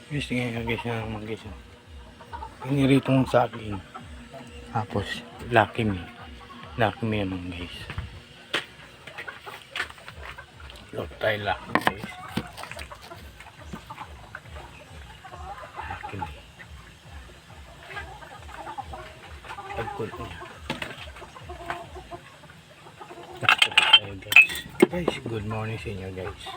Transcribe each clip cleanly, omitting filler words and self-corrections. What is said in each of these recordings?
Guys, ngayon guys naman guys. Inirito mo sa akin. Tapos, Lucky Me. Lucky Me naman guys. Look tayo Lucky Me guys. Lucky Me. Pagkul niya. Tapos tayo guys. Guys, good morning sa inyo guys.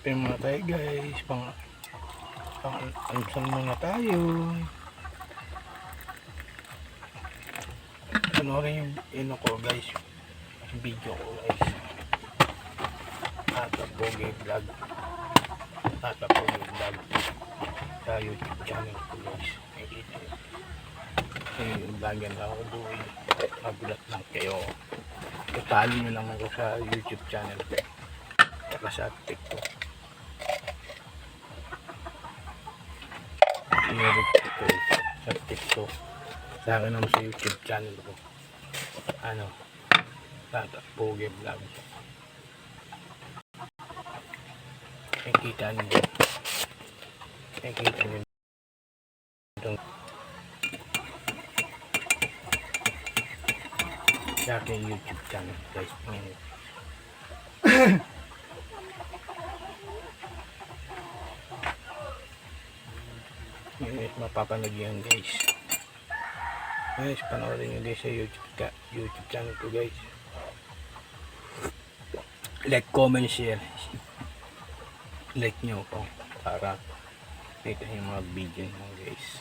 Pero muna tayo guys, pang-almusal muna tayo. Panoorin yung ko guys, yung video ko guys. Pogi Vlog. Pogi Vlog sa YouTube channel ko guys. Yung vlogyan lang ako doon. Magulat lang kayo. Italo nyo lang ako sa YouTube channel ko. Saka sa TikTok. Sa TikTok, sa akin naman sa YouTube channel ko, Pogi Vlog. Nakikita nyo itong sa aking YouTube channel guys. Mapapanood yan guys. Guys, panoorin nyo guys sa YouTube channel ko guys. Like, comment, share. Like nyo ko para kita yung mga video nyo guys.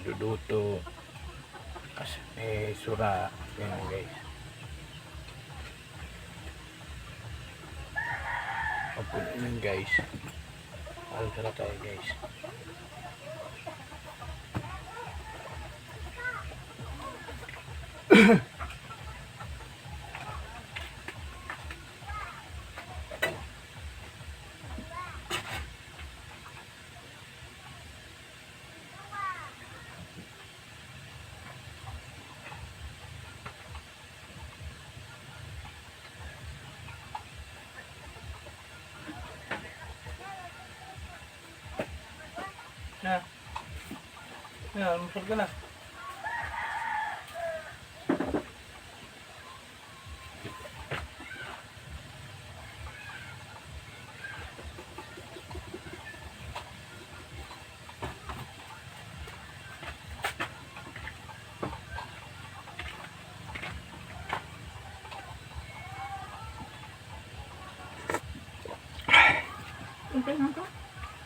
Luluto, sura, yan guys. Pagpunin yun guys. Alam na tayo guys. Almusal ka na.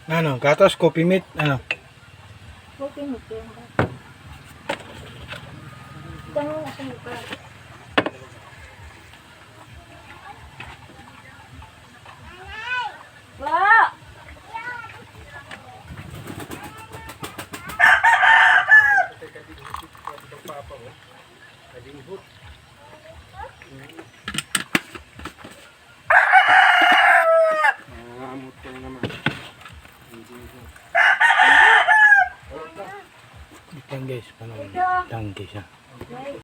Ano, gatas, coffee meat, ano? Coffee meat yan. Tanong na sa mukha. Wow! Guys, panoorin. Tanggi siya.